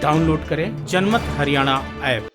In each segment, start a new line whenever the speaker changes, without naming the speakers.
Download करें जनमत Haryana app.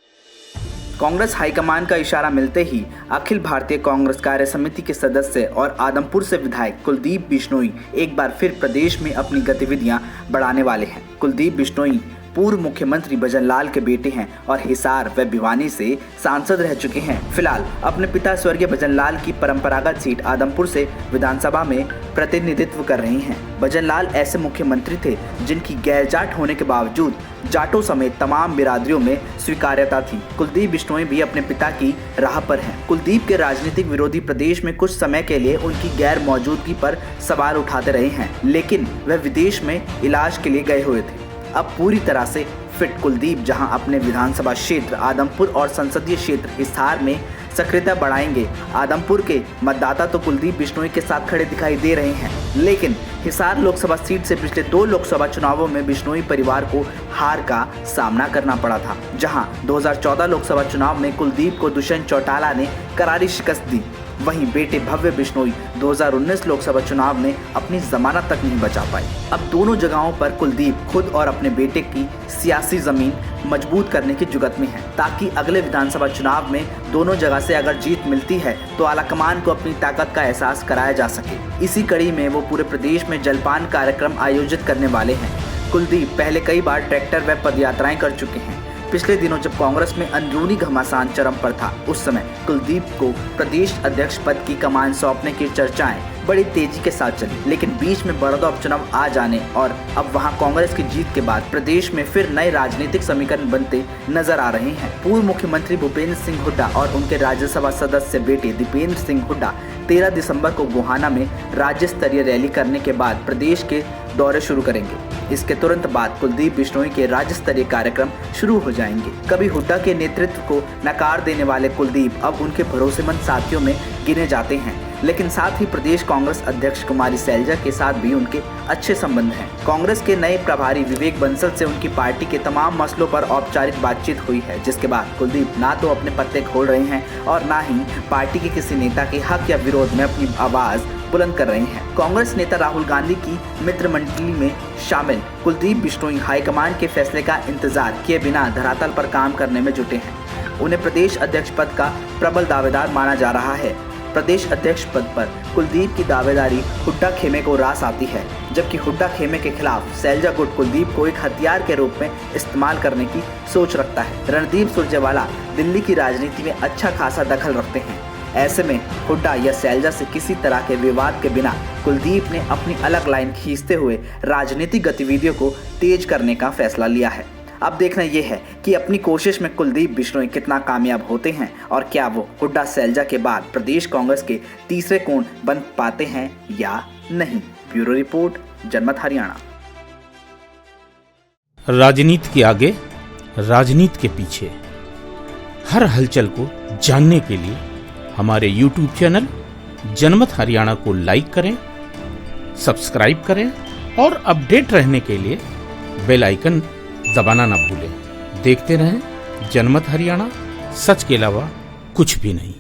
Congress high command का इशारा मिलते ही अखिल भारतीय कांग्रेस कार्य समिति के सदस्य और आदमपुर से विधायक कुलदीप बिश्नोई एक बार फिर प्रदेश में अपनी गतिविधियां बढ़ाने वाले हैं। कुलदीप बिश्नोई पूर्व मुख्यमंत्री भजन लाल के बेटे हैं और हिसार व भिवानी से सांसद रह चुके हैं। फिलहाल अपने पिता स्वर्गीय भजन लाल की परंपरागत सीट आदमपुर से विधानसभा में प्रतिनिधित्व कर रहे हैं। भजन लाल ऐसे मुख्यमंत्री थे जिनकी गैर जाट होने के बावजूद जाटों समेत तमाम बिरादरियों में स्वीकार्यता थी। कुलदीप बिश्नोई भी अपने पिता की राह पर हैं। कुलदीप के राजनीतिक विरोधी प्रदेश में कुछ समय के लिए उनकी गैर मौजूदगी पर सवाल उठाते रहे हैं, लेकिन वह विदेश में इलाज के लिए गए हुए थे। अब पूरी तरह से फिट कुलदीप जहां अपने विधानसभा क्षेत्र आदमपुर और संसदीय क्षेत्र हिसार में सक्रियता बढ़ाएंगे। आदमपुर के मतदाता तो कुलदीप बिश्नोई के साथ खड़े दिखाई दे रहे हैं, लेकिन हिसार लोकसभा सीट से पिछले 2 लोकसभा चुनावों में बिश्नोई परिवार को हार का सामना करना पड़ा था, जहां 2014 लोकसभा चुनाव में कुलदीप को दुष्यंत चौटाला ने करारी शिकस्त दी। वहीं बेटे भव्य बिश्नोई 2019 लोकसभा चुनाव में अपनी जमानत तक नहीं बचा पाए। अब दोनों जगहों पर कुलदीप खुद और अपने बेटे की सियासी जमीन मजबूत करने की जुगत में है, ताकि अगले विधानसभा चुनाव में दोनों जगह से अगर जीत मिलती है तो आलाकमान को अपनी ताकत का एहसास कराया जा सके। इसी कड़ी में वो पूरे प्रदेश में जलपान कार्यक्रम आयोजित करने वाले हैं। कुलदीप पहले कई बार ट्रैक्टर व पदयात्राएं कर चुके हैं। पिछले दिनों जब कांग्रेस में अंदरूनी घमासान चरम पर था, उस समय कुलदीप को प्रदेश अध्यक्ष पद की कमान सौंपने की चर्चाएं बड़ी तेजी के साथ चली, लेकिन बीच में बड़ौदा उपचुनाव आ जाने और अब वहां कांग्रेस की जीत के बाद प्रदेश में फिर नए राजनीतिक समीकरण बनते नजर आ रहे हैं। पूर्व मुख्यमंत्री भूपेंद्र सिंह हुड्डा और उनके राज्यसभा सदस्य बेटे दीपेंद्र सिंह हुड्डा 13 दिसंबर को गोहाना में राज्य स्तरीय रैली करने के बाद प्रदेश के दौरे शुरू करेंगे। इसके तुरंत बाद कुलदीप बिश्नोई के राज्य स्तरीय कार्यक्रम शुरू हो जाएंगे। कभी हुड्डा के नेतृत्व को नकार देने वाले कुलदीप अब उनके भरोसेमंद साथियों में गिने जाते हैं, लेकिन साथ ही प्रदेश कांग्रेस अध्यक्ष कुमारी सैलजा के साथ भी उनके अच्छे संबंध हैं। कांग्रेस के नए प्रभारी विवेक बंसल से उनकी पार्टी के तमाम मसलों पर औपचारिक बातचीत हुई है, जिसके बाद कुलदीप ना तो अपने पत्ते खोल रहे हैं और ना ही पार्टी के किसी नेता के हक या विरोध में अपनी आवाज बुलंद कर रहे हैं। कांग्रेस नेता राहुल गांधी की मित्र मंडली में शामिल कुलदीप बिश्नोई हाईकमान के फैसले का इंतजार किए बिना धरातल पर काम करने में जुटे हैं। उन्हें प्रदेश अध्यक्ष पद का प्रबल दावेदार माना जा रहा है। प्रदेश अध्यक्ष पद पर कुलदीप की दावेदारी हुड्डा खेमे को रास आती है, जबकि हुड्डा खेमे के खिलाफ सैलजा गुट कुलदीप को एक हथियार के रूप में इस्तेमाल करने की सोच रखता है। रणदीप सुरजेवाला दिल्ली की राजनीति में अच्छा खासा दखल रखते हैं। ऐसे में हुड्डा या सैलजा से किसी तरह के विवाद के बिना कुलदीप ने अपनी अलग लाइन खींचते हुए राजनीतिक गतिविधियों को तेज करने का फैसला लिया है। अब देखना यह है कि अपनी कोशिश में कुलदीप बिश्नोई कितना कामयाब होते हैं और क्या वो हुड्डा सैलजा के बाद प्रदेश कांग्रेस के तीसरे कोण बन पाते हैं या नहीं। ब्यूरो रिपोर्ट, जनमत हरियाणा।
राजनीति के आगे, राजनीति के पीछे, हर हलचल को जानने के लिए हमारे YouTube चैनल जनमत हरियाणा को लाइक करें, सब्सक्राइब करें और अपडेट रहने के लिए बेल आइकन दबाना ना भूलें। देखते रहें जनमत हरियाणा, सच के अलावा कुछ भी नहीं।